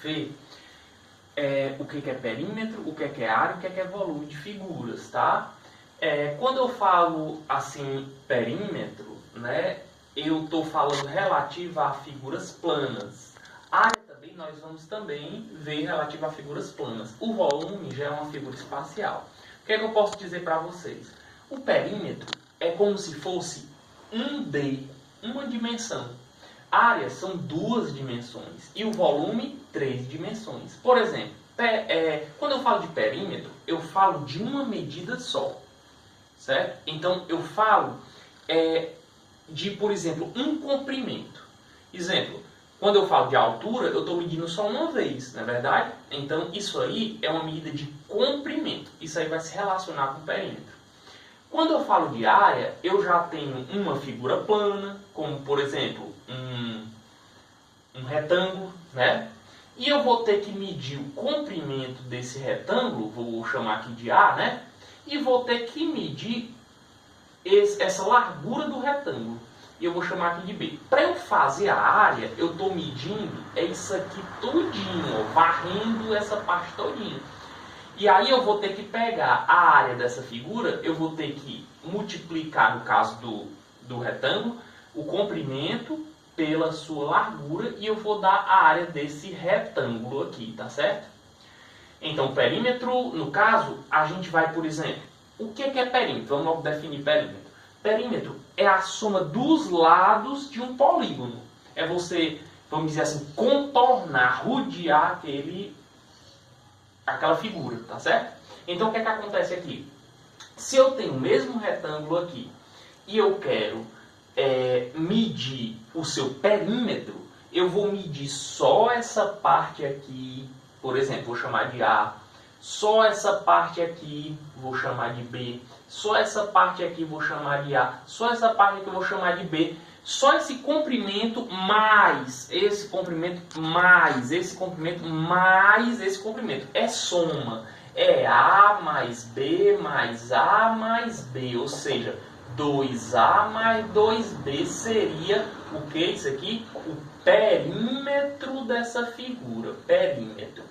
ver o que é perímetro, o que é área, o que é volume de figuras, tá? Quando eu falo assim perímetro, né, eu estou falando relativo a figuras planas. Área também nós vamos também ver relativo a figuras planas. O volume já é uma figura espacial. O que é que eu posso dizer para vocês? O perímetro é como se fosse um D, uma dimensão. Área são duas dimensões e o volume, três dimensões. Por exemplo, quando eu falo de perímetro, eu falo de uma medida só, certo? Então, eu falo de, por exemplo, um comprimento. Exemplo, quando eu falo de altura, eu estou medindo só uma vez, não é verdade? Então, isso aí é uma medida de comprimento. Isso aí vai se relacionar com o perímetro. Quando eu falo de área, eu já tenho uma figura plana, como, por exemplo, um retângulo, né? E eu vou ter que medir o comprimento desse retângulo, vou chamar aqui de A, né? E vou ter que medir essa largura do retângulo. E eu vou chamar aqui de B. Para eu fazer a área, eu estou medindo isso aqui todinho, ó, varrendo essa parte todinha. E aí eu vou ter que pegar a área dessa figura, eu vou ter que multiplicar, no caso do retângulo, o comprimento pela sua largura e eu vou dar a área desse retângulo aqui, tá certo? Então, perímetro, no caso, a gente vai, por exemplo, o que é perímetro? Vamos logo definir perímetro. Perímetro é a soma dos lados de um polígono. É você, vamos dizer assim, contornar, rodear aquela figura, tá certo? Então, o que acontece aqui? Se eu tenho o mesmo retângulo aqui e eu quero medir o seu perímetro, eu vou medir só essa parte aqui, por exemplo, vou chamar de A, só essa parte aqui vou chamar de B, só essa parte aqui vou chamar de A, só essa parte aqui eu vou chamar de B, só esse comprimento mais esse comprimento mais esse comprimento mais esse comprimento. É soma. É A mais B mais A mais B, ou seja, 2A mais 2B seria o que isso aqui? O perímetro dessa figura. Perímetro.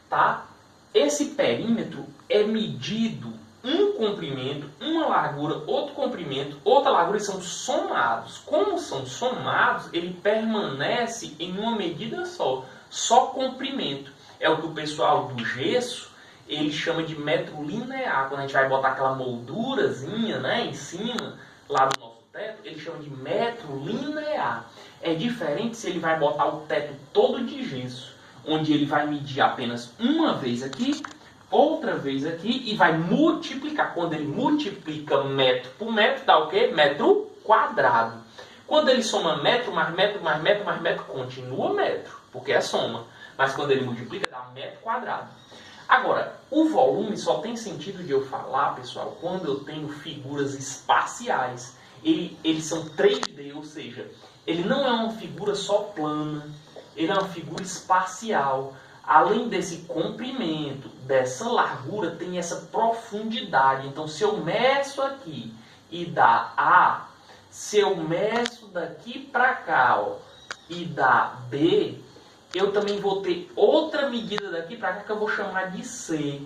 Tá? Esse perímetro é medido um comprimento, uma largura, outro comprimento, outra largura, e são somados. Como são somados, ele permanece em uma medida só comprimento. É o que o pessoal do gesso ele chama de metro linear. Quando a gente vai botar aquela moldurazinha, né, em cima lá do nosso teto, ele chama de metro linear. É diferente se ele vai botar o teto todo de gesso, onde ele vai medir apenas uma vez aqui, outra vez aqui e vai multiplicar. Quando ele multiplica metro por metro, dá o quê? Metro quadrado. Quando ele soma metro mais metro mais metro mais metro, continua metro, porque é soma. Mas quando ele multiplica, dá metro quadrado. Agora, o volume só tem sentido de eu falar, pessoal, quando eu tenho figuras espaciais. Eles são 3D, ou seja, ele não é uma figura só plana, ele é uma figura espacial. Além desse comprimento, dessa largura, tem essa profundidade. Então, se eu meço aqui e dá A, se eu meço daqui para cá, ó, e dá B, eu também vou ter outra medida daqui para cá que eu vou chamar de C.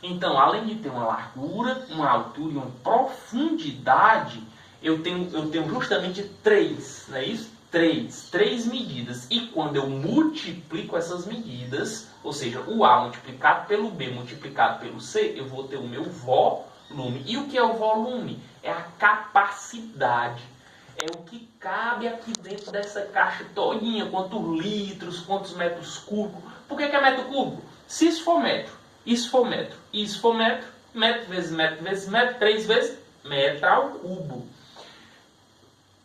Então, além de ter uma largura, uma altura e uma profundidade, eu tenho justamente três, não é isso? Três medidas. E quando eu multiplico essas medidas, ou seja, o A multiplicado pelo B multiplicado pelo C, eu vou ter o meu volume. E o que é o volume? É a capacidade. É o que cabe aqui dentro dessa caixa todinha. Quantos litros, quantos metros cúbicos. Por que é metro cúbico? Se isso for metro, isso for metro, isso for metro, metro vezes metro vezes metro, 3 vezes metro ao cubo.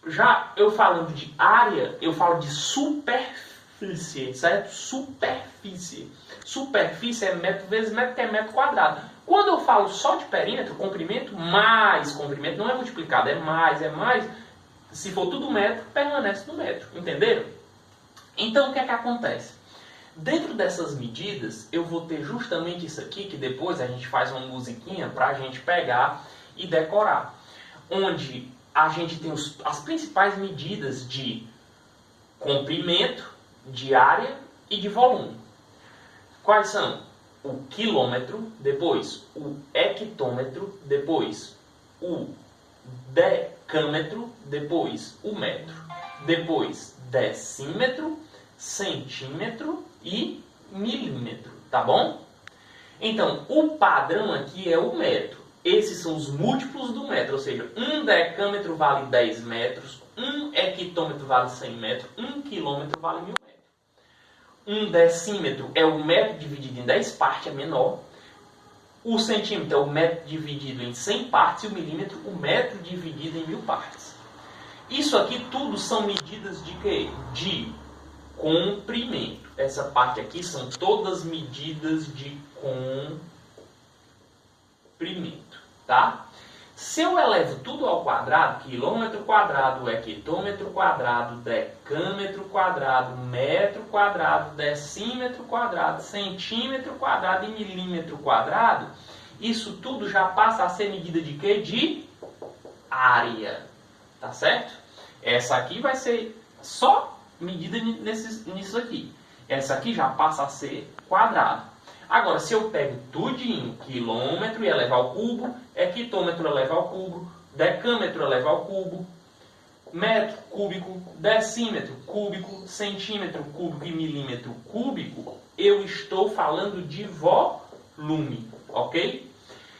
Já eu falando de área, eu falo de superfície, certo? Superfície. Superfície é metro vezes metro, que é metro quadrado. Quando eu falo só de perímetro, comprimento mais comprimento, não é multiplicado, é mais. Se for tudo metro, permanece no metro. Entenderam? Então, o que é que acontece? Dentro dessas medidas, eu vou ter justamente isso aqui, que depois a gente faz uma musiquinha para a gente pegar e decorar. Onde a gente tem as principais medidas de comprimento, de área e de volume. Quais são? O quilômetro, depois o hectômetro, depois o decâmetro, depois o metro, depois decímetro, centímetro e milímetro, tá bom? Então, o padrão aqui é o metro. Esses são os múltiplos do metro, ou seja, 1 decâmetro vale 10 metros, 1 hectômetro vale 100 metros, 1 quilômetro vale 1000 metros. 1 decímetro é o metro dividido em 10 partes, é menor. O centímetro é o metro dividido em 100 partes e o milímetro, o metro dividido em 1000 partes. Isso aqui tudo são medidas de quê? De comprimento. Essa parte aqui são todas medidas de comprimento, tá? Se eu elevo tudo ao quadrado, quilômetro quadrado, hectômetro quadrado, decâmetro quadrado, metro quadrado, decímetro quadrado, centímetro quadrado e milímetro quadrado, isso tudo já passa a ser medida de quê? De área, tá certo? Essa aqui vai ser só medida nisso aqui. Essa aqui já passa a ser quadrado. Agora, se eu pego tudinho, quilômetro e elevar ao cubo, hectômetro elevar ao cubo, decâmetro elevar ao cubo, metro cúbico, decímetro cúbico, centímetro cúbico e milímetro cúbico, eu estou falando de volume, ok?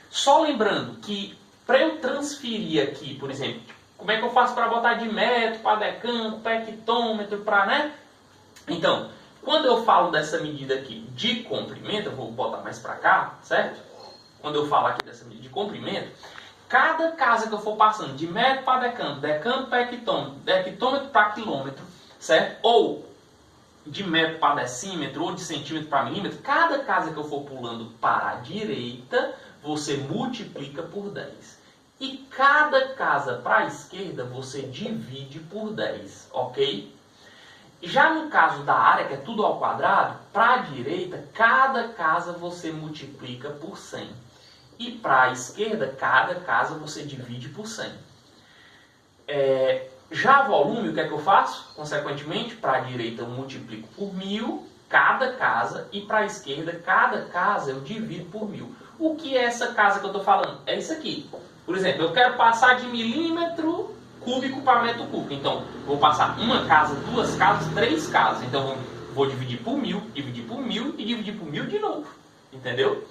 Só lembrando que para eu transferir aqui, por exemplo, como é que eu faço para botar de metro, para decâmetro, para hectômetro, para, né? Então, quando eu falo dessa medida aqui de comprimento, eu vou botar mais para cá, certo? Quando eu falo aqui dessa medida de comprimento, cada casa que eu for passando de metro para decâmetro, decâmetro para hectômetro, hectômetro para quilômetro, certo? Ou de metro para decímetro, ou de centímetro para milímetro, cada casa que eu for pulando para a direita, você multiplica por 10. E cada casa para a esquerda, você divide por 10, ok? Já no caso da área, que é tudo ao quadrado, para a direita, cada casa você multiplica por 100. E para a esquerda, cada casa você divide por 100. Já volume, o que é que eu faço? Consequentemente, para a direita eu multiplico por 1000, cada casa, e para a esquerda, cada casa eu divido por 1000. O que é essa casa que eu estou falando? É isso aqui. Por exemplo, eu quero passar de milímetro cúbico para metro cúbico. Então, vou passar uma casa, duas casas, três casas. Então, vou dividir por 1000, dividir por 1000 e dividir por 1000 de novo. Entendeu?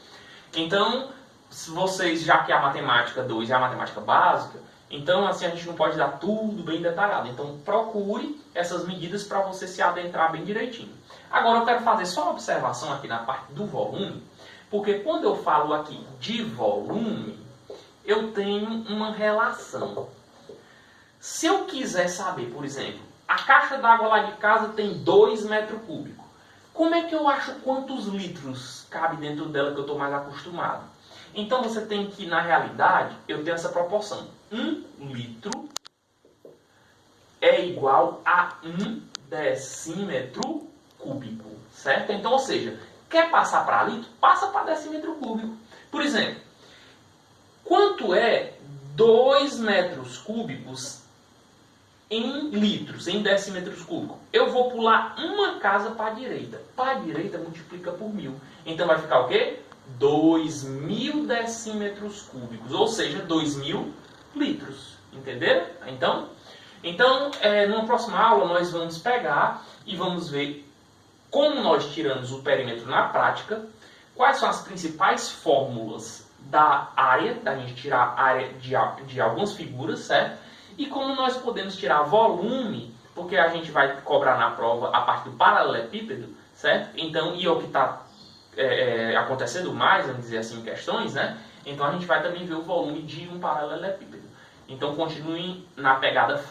Então, se vocês, já que a matemática 2 é a matemática básica, então assim a gente não pode dar tudo bem detalhado. Então, procure essas medidas para você se adentrar bem direitinho. Agora, eu quero fazer só uma observação aqui na parte do volume, porque quando eu falo aqui de volume, eu tenho uma relação. Se eu quiser saber, por exemplo, a caixa d'água lá de casa tem 2 metros cúbicos. Como é que eu acho quantos litros cabe dentro dela que eu estou mais acostumado? Então você tem que, na realidade, eu tenho essa proporção. 1 litro é igual a 1 decímetro cúbico, certo? Então, ou seja, quer passar para litro? Passa para decímetro cúbico. Por exemplo, quanto é 2 metros cúbicos em litros, em decímetros cúbicos? Eu vou pular uma casa para a direita. Para a direita multiplica por 1000. Então vai ficar o quê? 2000 decímetros cúbicos, ou seja, 2000 litros. Entenderam? Então numa próxima aula nós vamos pegar e vamos ver como nós tiramos o perímetro na prática, quais são as principais fórmulas da área, da gente tirar a área de algumas figuras, certo? E como nós podemos tirar volume, porque a gente vai cobrar na prova a parte do paralelepípedo, certo? Então, e é o que está acontecendo mais, vamos dizer assim, em questões, né? Então a gente vai também ver o volume de um paralelepípedo. Então continuem na pegada